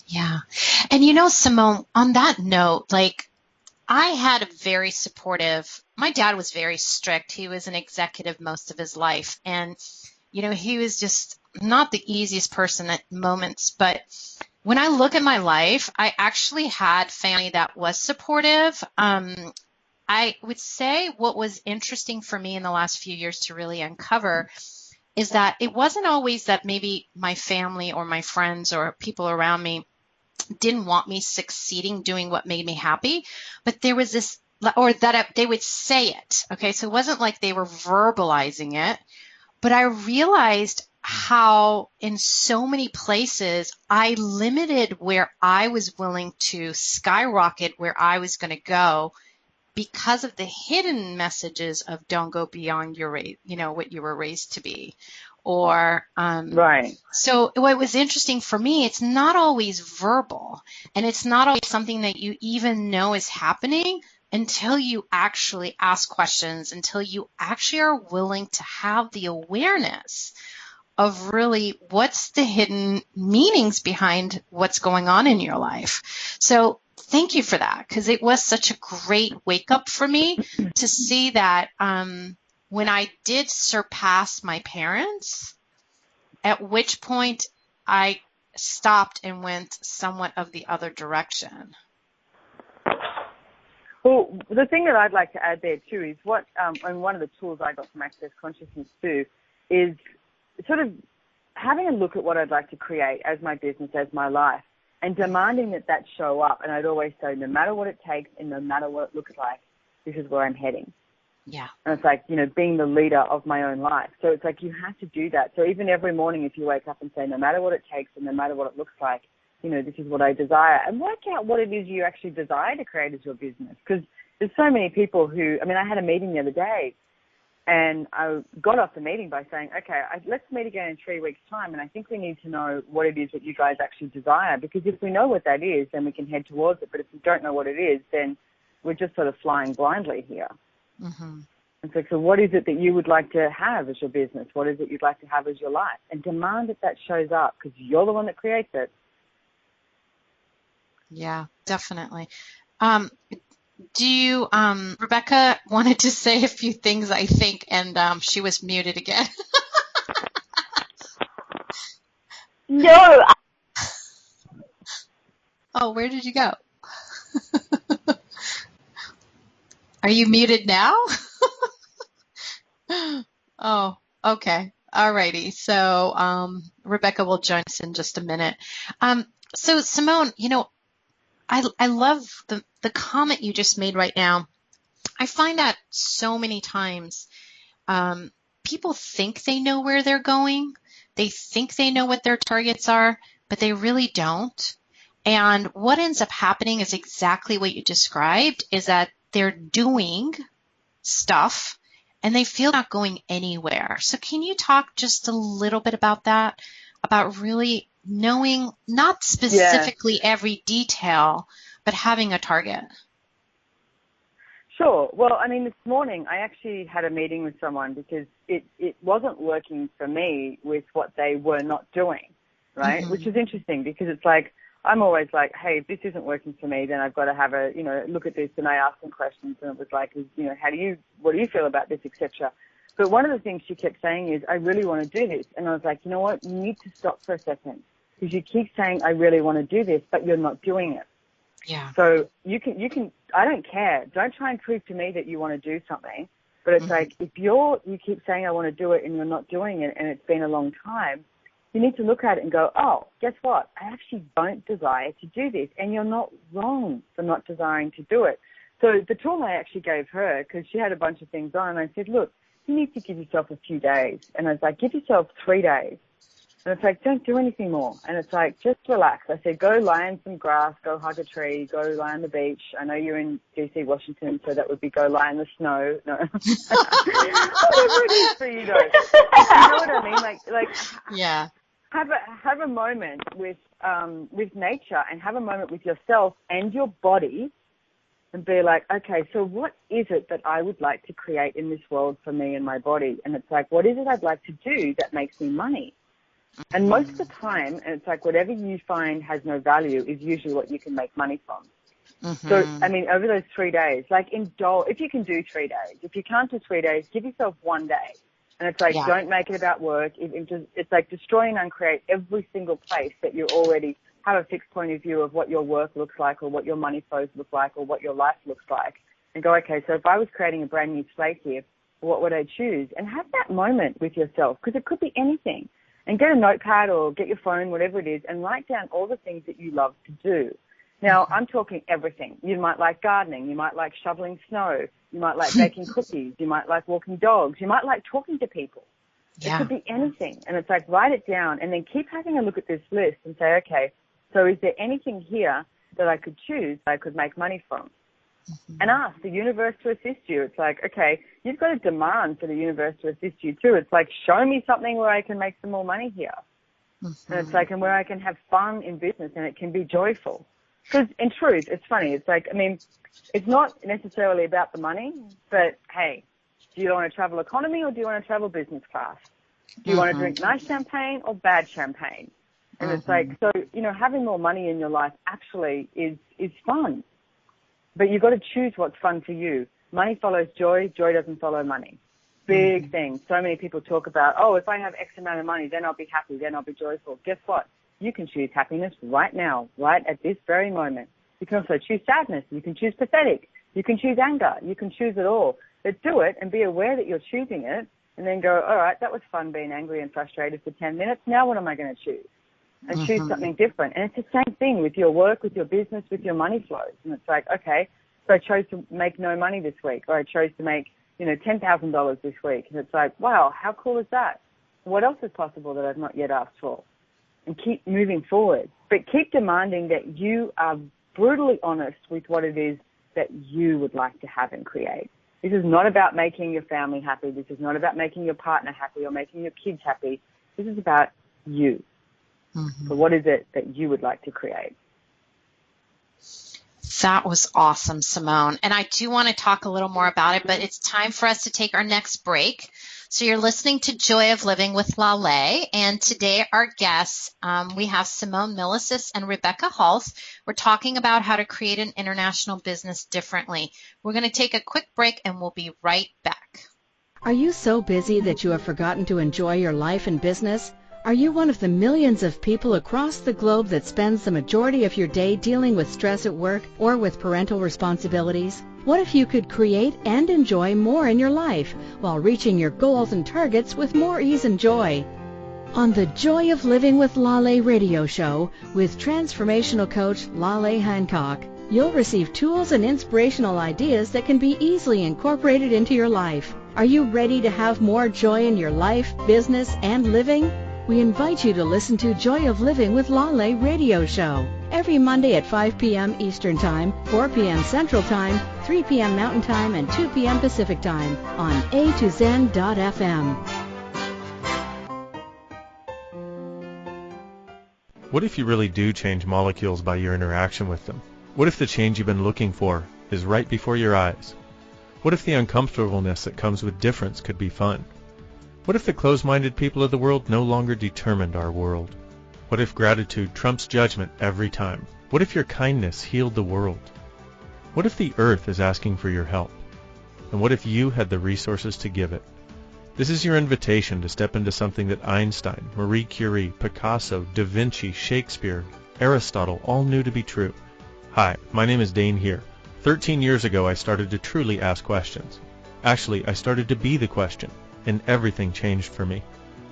[SPEAKER 2] Yeah. And Simone, on that note, I had a very supportive, my dad was very strict. He was an executive most of his life. And, he was just not the easiest person at moments. But when I look at my life, I actually had family that was supportive. I would say what was interesting for me in the last few years to really uncover is that it wasn't always that maybe my family or my friends or people around me didn't want me succeeding doing what made me happy, but there was this, or that they would say it. Okay, so it wasn't like they were verbalizing it, but I realized how in so many places I limited where I was willing to skyrocket, where I was going to go, because of the hidden messages of don't go beyond your what you were raised to be. Or
[SPEAKER 3] right.
[SPEAKER 2] So what was interesting for me, it's not always verbal, and it's not always something that you even know is happening until you actually ask questions, until you actually are willing to have the awareness of really what's the hidden meanings behind what's going on in your life. So thank you for that, because it was such a great wake up for me to see that when I did surpass my parents, at which point I stopped and went somewhat of the other direction.
[SPEAKER 3] Well, the thing that I'd like to add there too is what, and one of the tools I got from Access Consciousness too, is sort of having a look at what I'd like to create as my business, as my life, and demanding that show up. And I'd always say, no matter what it takes and no matter what it looks like, this is where I'm heading.
[SPEAKER 2] Yeah.
[SPEAKER 3] And it's like, being the leader of my own life. So it's like you have to do that. So even every morning if you wake up and say, no matter what it takes and no matter what it looks like, this is what I desire, and work out what it is you actually desire to create as your business. Because there's so many people who, I had a meeting the other day, and I got off the meeting by saying, okay, let's meet again in 3 weeks' time, and I think we need to know what it is that you guys actually desire, because if we know what that is, then we can head towards it. But if we don't know what it is, then we're just sort of flying blindly here. Mm-hmm. And so what is it that you would like to have as your business? What is it you'd like to have as your life? And demand that shows up, because you're the one that creates it.
[SPEAKER 2] Yeah, definitely. Rebecca wanted to say a few things, I think, and she was muted again.
[SPEAKER 4] No.
[SPEAKER 2] Oh, where did you go? Are you muted now? Oh, okay. All righty. So Rebecca will join us in just a minute. So Simone, I love the comment you just made right now. I find that so many times people think they know where they're going. They think they know what their targets are, but they really don't. And what ends up happening is exactly what you described, is that they're doing stuff and they feel not going anywhere. So can you talk just a little bit about that, about really knowing not specifically every detail, but having a target?
[SPEAKER 3] Sure. Well, this morning I actually had a meeting with someone because it wasn't working for me with what they were not doing, right? Mm-hmm. Which is interesting because it's like, I'm always like, hey, if this isn't working for me, then I've got to have a, look at this. And I asked them questions and it was like, what do you feel about this, etc. But one of the things she kept saying is, I really want to do this. And I was like, you know what? You need to stop for a second because you keep saying, I really want to do this, but you're not doing it.
[SPEAKER 2] Yeah.
[SPEAKER 3] So you can, I don't care. Don't try and prove to me that you want to do something. But it's like, if you keep saying, I want to do it and you're not doing it and it's been a long time, you need to look at it and go, oh, guess what? I actually don't desire to do this. And you're not wrong for not desiring to do it. So the tool I actually gave her, because she had a bunch of things on, and I said, look, you need to give yourself a few days. And I was like, give yourself 3 days. And it's like, don't do anything more. And it's like, just relax. I said, go lie in some grass, go hug a tree, go lie on the beach. I know you're in D.C., Washington, so that would be go lie in the snow. No. Whatever it is for you guys. You know what I mean? Like,
[SPEAKER 2] yeah.
[SPEAKER 3] Have a moment with nature, and have a moment with yourself and your body, and be like, okay, so what is it that I would like to create in this world for me and my body? And it's like, what is it I'd like to do that makes me money? And most of the time, and it's like whatever you find has no value is usually what you can make money from. So, I mean, over those 3 days, like if you can do 3 days. If you can't do 3 days, give yourself 1 day. And it's like, don't make it about work. It's like destroy and uncreate every single place that you already have a fixed point of view of what your work looks like, or what your money flows look like, or what your life looks like. And go, okay, so if I was creating a brand new slate here, what would I choose? And have that moment with yourself, because it could be anything. And get a notepad or get your phone, whatever it is, and write down all the things that you love to do. Now, I'm talking everything. You might like gardening. You might like shoveling snow. You might like baking cookies. You might like walking dogs. You might like talking to people. It could be anything. And it's like, write it down and then keep having a look at this list and say, okay, so is there anything here that I could choose that I could make money from? And ask the universe to assist you. It's like, okay, you've got a demand for the universe to assist you too. It's like, show me something where I can make some more money here. And it's like, and where I can have fun in business and it can be joyful. Because in truth, it's funny. It's like, I mean, it's not necessarily about the money, but hey, do you want to travel economy or do you want to travel business class? Do you want to drink nice champagne or bad champagne? And it's like, so, you know, having more money in your life actually is fun. But you've got to choose what's fun for you. Money follows joy. Joy doesn't follow money. Big thing. So many people talk about, oh, if I have X amount of money, then I'll be happy, then I'll be joyful. Guess what? You can choose happiness right now, right at this very moment. You can also choose sadness. You can choose pathetic. You can choose anger. You can choose it all. But do it and be aware that you're choosing it, and then go, all right, that was fun being angry and frustrated for 10 minutes. Now what am I going to choose? And choose something different. And it's the same thing with your work, with your business, with your money flows. And it's like, okay, so I chose to make no money this week, or I chose to make, you know, $10,000 this week. And it's like, wow, how cool is that? What else is possible that I've not yet asked for? And keep moving forward. But keep demanding that you are brutally honest with what it is that you would like to have and create. This is not about making your family happy. This is not about making your partner happy or making your kids happy. This is about you. So what is it that you would like to create?
[SPEAKER 2] That was awesome, Simone. And I do want to talk a little more about it, but it's time for us to take our next break. So you're listening to Joy of Living with Lale, and today our guests, we have Simone Milicis and Rebecca Hulse. We're talking about how to create an international business differently. We're going to take a quick break, and we'll be right back.
[SPEAKER 1] Are you so busy that you have forgotten to enjoy your life and business? Are you one of the millions of people across the globe that spends the majority of your day dealing with stress at work or with parental responsibilities? What if you could create and enjoy more in your life while reaching your goals and targets with more ease and joy? On the Joy of Living with Lale radio show with transformational coach Lale Hancock, you'll receive tools and inspirational ideas that can be easily incorporated into your life. Are you ready to have more joy in your life, business, and living? We invite you to listen to Joy of Living with Lale radio show every Monday at 5 p.m. Eastern Time, 4 p.m. Central Time, 3 p.m. Mountain Time, and 2 p.m. Pacific Time on A2Zen.fm.
[SPEAKER 6] What if you really do change molecules by your interaction with them? What if the change you've been looking for is right before your eyes? What if the uncomfortableness that comes with difference could be fun? What if the closed-minded people of the world no longer determined our world? What if gratitude trumps judgment every time? What if your kindness healed the world? What if the earth is asking for your help? And what if you had the resources to give it? This is your invitation to step into something that Einstein, Marie Curie, Picasso, Da Vinci, Shakespeare, Aristotle all knew to be true. Hi, my name is Dane here. 13 years ago I started to truly ask questions. Actually, I started to be the question. And everything changed for me.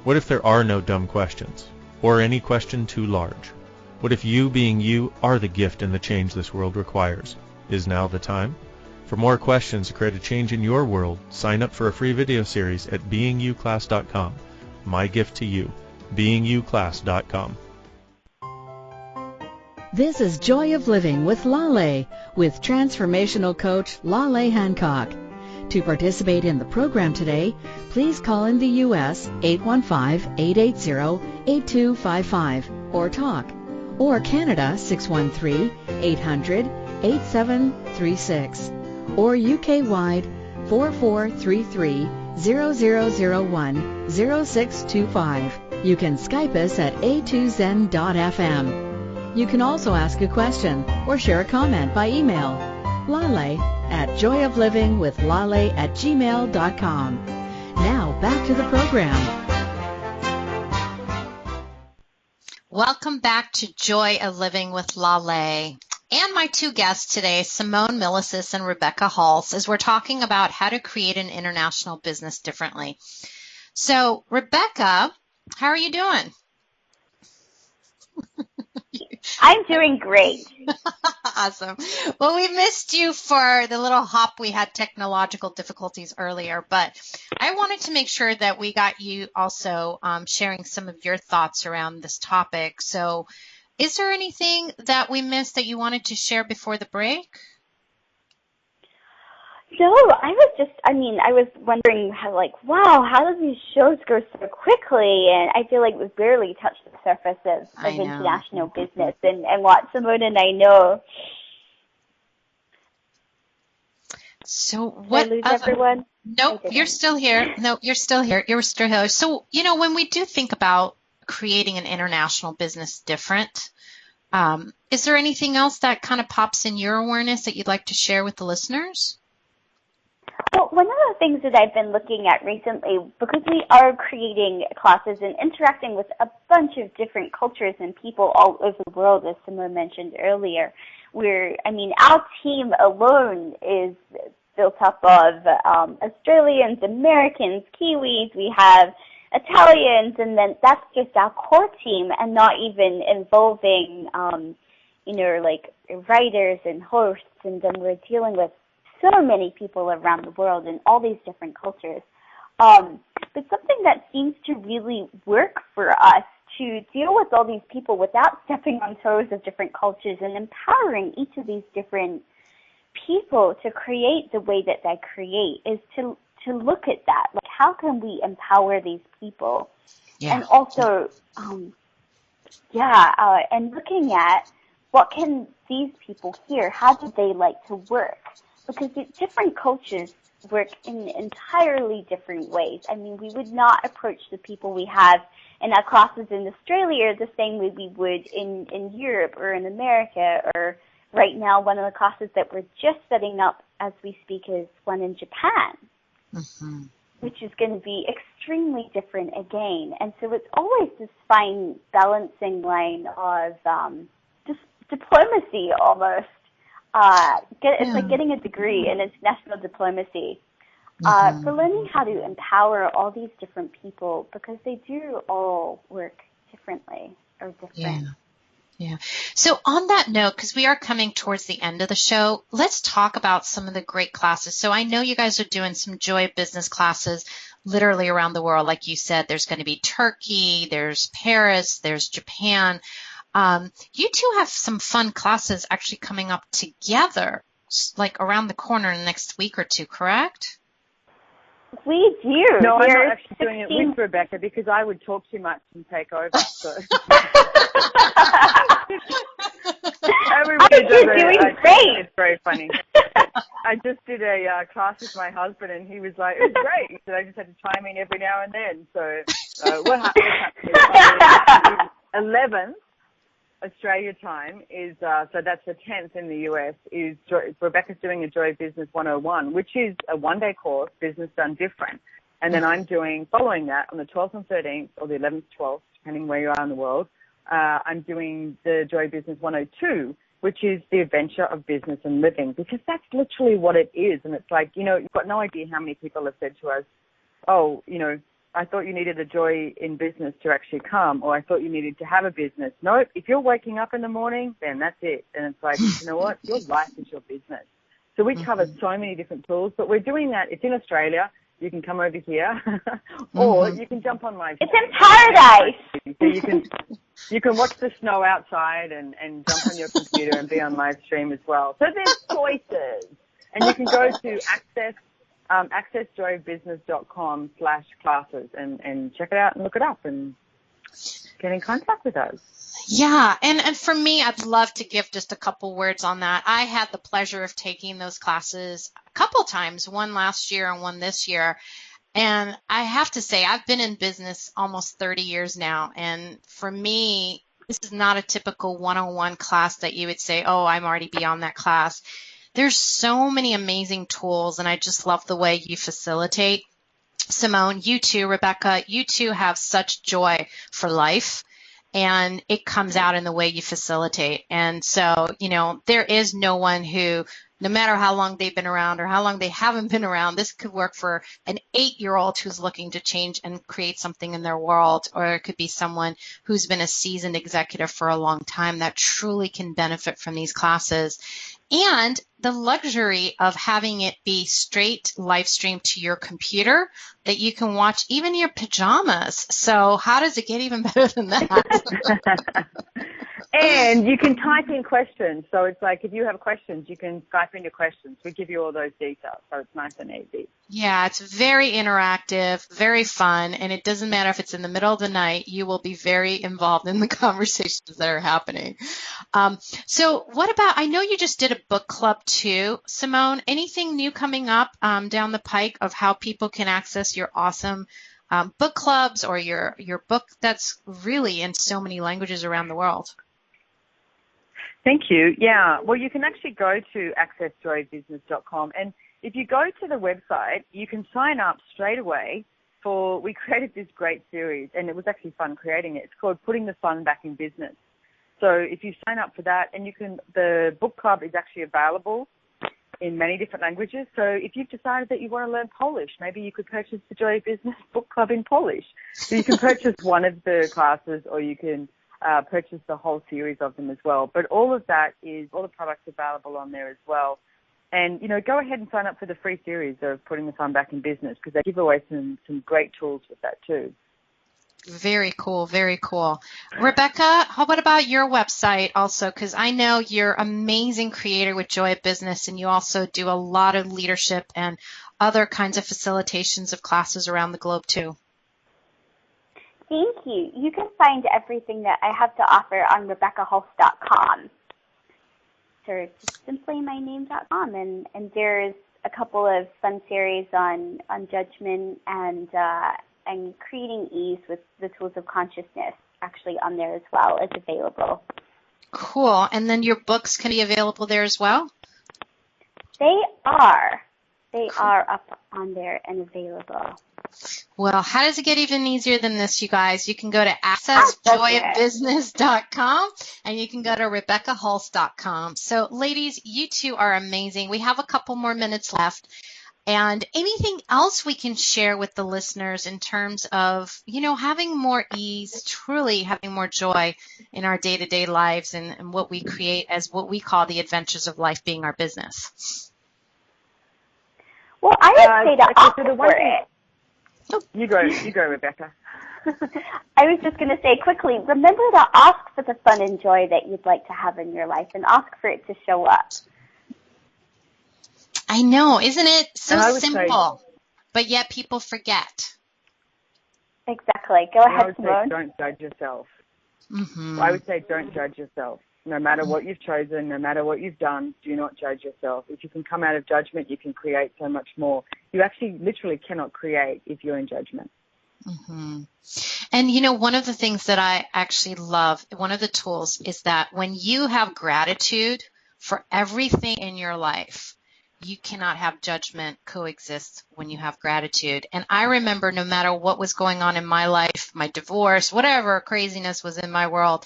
[SPEAKER 6] What if there are no dumb questions, or any question too large? What if you being you are the gift and the change this world requires? Is now the time? For more questions to create a change in your world, sign up for a free video series at beingyouclass.com. My gift to you, beingyouclass.com.
[SPEAKER 1] This is Joy of Living with Lale, with transformational coach Lale Hancock. To participate in the program today, please call in the U.S. 815-880-8255 or talk, or Canada 613-800-8736, or UK-wide 4433-0001-0625. You can Skype us at a2zen.fm. You can also ask a question or share a comment by email. Lale at joyoflivingwithlale@gmail.com. Now back to the program.
[SPEAKER 2] Welcome back to Joy of Living with Lale. And my two guests today, Simone Milicis and Rebecca Halse, as we're talking about how to create an international business differently. So, Rebecca, how are you doing?
[SPEAKER 4] I'm doing great.
[SPEAKER 2] Awesome. Well, we missed you for the little hop. We had technological difficulties earlier, but I wanted to make sure that we got you also sharing some of your thoughts around this topic. So is there anything that we missed that you wanted to share before the break?
[SPEAKER 4] No, I was wondering how do these shows go so quickly? And I feel like we've barely touched the surface of international business and what Simone and I know.
[SPEAKER 2] So what?
[SPEAKER 4] Did I lose everyone?
[SPEAKER 2] Nope, you're still here. No, you're still here. You're still here. So, when we do think about creating an international business different, is there anything else that kind of pops in your awareness that you'd like to share with the listeners?
[SPEAKER 4] Well, one of the things that I've been looking at recently, because we are creating classes and interacting with a bunch of different cultures and people all over the world, as Simone mentioned earlier, our team alone is built up of Australians, Americans, Kiwis, we have Italians, and then that's just our core team, and not even involving, writers and hosts, and then we're dealing with so many people around the world in all these different cultures. But something that seems to really work for us to deal with all these people without stepping on toes of different cultures and empowering each of these different people to create the way that they create is to look at that. Like, how can we empower these people? Yeah. And also, and looking at what can these people hear? How do they like to work? Because different cultures work in entirely different ways. I mean, we would not approach the people we have in our classes in Australia the same way we would in Europe or in America, or right now one of the classes that we're just setting up as we speak is one in Japan, which is going to be extremely different again. And so it's always this fine balancing line of just diplomacy almost. It's like getting a degree in international diplomacy for learning how to empower all these different people, because they do all work differently or different.
[SPEAKER 2] Yeah. So on that note, because we are coming towards the end of the show, let's talk about some of the great classes. So I know you guys are doing some Joy Business classes literally around the world. Like you said, there's going to be Turkey, there's Paris, there's Japan. You two have some fun classes actually coming up together, like around the corner in the next week or two, correct?
[SPEAKER 4] We do.
[SPEAKER 3] No, I'm not actually doing it with Rebecca because I would talk too much and take over. So.
[SPEAKER 4] You're doing great.
[SPEAKER 3] It's very funny. I just did a class with my husband, and he was like, "It was great." He said, "I just had to chime in every now and then." So what happened is 11th Australia time is so that's the 10th in the US. Is Rebecca's doing a Joy Business 101, which is a one-day course, business done different. And then I'm doing, following that, on the 12th and 13th, or the 11th, 12th, depending where you are in the world, I'm doing the Joy Business 102, which is the adventure of business and living, because that's literally what it is. And it's like, you've got no idea how many people have said to us, oh, I thought you needed a joy in business to actually come, or I thought you needed to have a business. No, if you're waking up in the morning, then that's it. And it's like, you know what? Your life is your business. So we cover so many different tools, but we're doing that. It's in Australia. you can come over here, or you can jump on my.
[SPEAKER 4] It's in paradise.
[SPEAKER 3] So you can watch the snow outside and jump on your computer and be on live stream as well. So there's choices, and you can go to accessjoybusiness.com/classes and check it out and look it up and get in contact with us.
[SPEAKER 2] Yeah, and for me, I'd love to give just a couple words on that. I had the pleasure of taking those classes a couple times, one last year and one this year. And I have to say, I've been in business almost 30 years now. And for me, this is not a typical one-on-one class that you would say, oh, I'm already beyond that class. There's so many amazing tools, and I just love the way you facilitate. Simone, you too, Rebecca, you two have such joy for life. And it comes out in the way you facilitate. And so, there is no one who, no matter how long they've been around or how long they haven't been around, this could work for an 8-year-old who's looking to change and create something in their world, or it could be someone who's been a seasoned executive for a long time that truly can benefit from these classes. And the luxury of having it be straight live streamed to your computer that you can watch even in your pajamas. So how does it get even better than that?
[SPEAKER 3] And you can type in questions. So it's like if you have questions, you can type in your questions. We give you all those details. So it's nice and easy.
[SPEAKER 2] Yeah, it's very interactive, very fun, and it doesn't matter if it's in the middle of the night. You will be very involved in the conversations that are happening. So what about, I know you just did a book club too, Simone. Anything new coming up down the pike of how people can access your awesome book clubs or your book that's really in so many languages around the world?
[SPEAKER 3] Thank you. Yeah. Well, you can actually go to accessjoybusiness.com, and if you go to the website, you can sign up straight away we created this great series, and it was actually fun creating it. It's called Putting the Fun Back in Business. So if you sign up for that, and the book club is actually available in many different languages. So if you've decided that you want to learn Polish, maybe you could purchase the Joy of Business book club in Polish. So you can purchase one of the classes, or you can purchase the whole series of them as well. But all of that all the products available on there as well. And, go ahead and sign up for the free series of Putting the Fun Back in Business, because they give away some great tools with that too.
[SPEAKER 2] Very cool, very cool. Rebecca, what about your website also? Because I know you're an amazing creator with Joy of Business, and you also do a lot of leadership and other kinds of facilitations of classes around the globe too.
[SPEAKER 4] Thank you. You can find everything that I have to offer on RebeccaHulst.com. So it's just simply my name.com, and there's a couple of fun series on judgment and creating ease with the tools of consciousness actually on there as well as available.
[SPEAKER 2] Cool. And then your books can be available there as well?
[SPEAKER 4] They are. They are up on there and available.
[SPEAKER 2] Well, how does it get even easier than this, you guys? You can go to accessjoyofbusiness.com and you can go to RebeccaHulst.com. So, ladies, you two are amazing. We have a couple more minutes left. And anything else we can share with the listeners in terms of, having more ease, truly having more joy in our day-to-day lives and what we create as what we call the adventures of life being our business?
[SPEAKER 4] Well, I would say to opt for it.
[SPEAKER 3] You go, Rebecca.
[SPEAKER 4] I was just going to say quickly, remember to ask for the fun and joy that you'd like to have in your life, and ask for it to show up.
[SPEAKER 2] I know, isn't it so simple, but yet people forget.
[SPEAKER 4] Exactly. Go ahead, Simone.
[SPEAKER 3] I would say don't judge yourself. Mm-hmm. I would say don't judge yourself. No matter what you've chosen, no matter what you've done, do not judge yourself. If you can come out of judgment, you can create so much more. You actually literally cannot create if you're in judgment.
[SPEAKER 2] Mm-hmm. And, one of the things that I actually love, one of the tools is that when you have gratitude for everything in your life, you cannot have judgment coexist when you have gratitude. And I remember no matter what was going on in my life, my divorce, whatever craziness was in my world,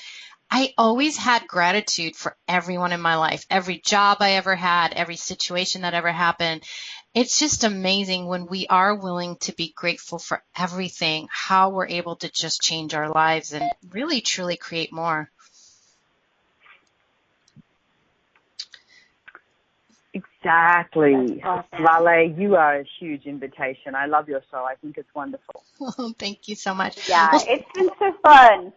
[SPEAKER 2] I always had gratitude for everyone in my life, every job I ever had, every situation that ever happened. It's just amazing when we are willing to be grateful for everything, how we're able to just change our lives and really, truly create more.
[SPEAKER 3] Exactly.
[SPEAKER 4] Awesome.
[SPEAKER 3] Lale, you are a huge invitation. I love your show. I think it's wonderful.
[SPEAKER 2] Oh, thank you so much.
[SPEAKER 4] Yeah,
[SPEAKER 2] Well,
[SPEAKER 4] it's been so fun.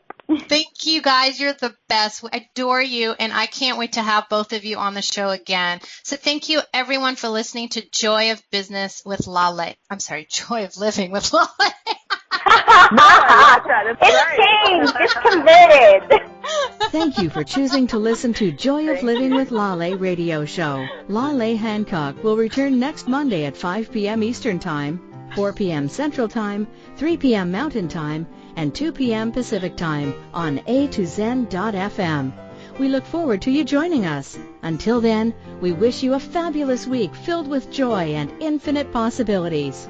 [SPEAKER 2] thank you guys. You're the best. I adore you, and I can't wait to have both of you on the show again. So thank you, everyone, for listening to Joy of Business with Lale. I'm sorry, Joy of Living with Lale.
[SPEAKER 4] It's changed. It's converted.
[SPEAKER 1] Thank you for choosing to listen to Joy of Living with Lale radio show. Lale Hancock will return next Monday at 5 p.m. Eastern Time, 4 p.m. Central Time, 3 p.m. Mountain Time, and 2 p.m. Pacific Time on A2Zen.fm. We look forward to you joining us. Until then, we wish you a fabulous week filled with joy and infinite possibilities.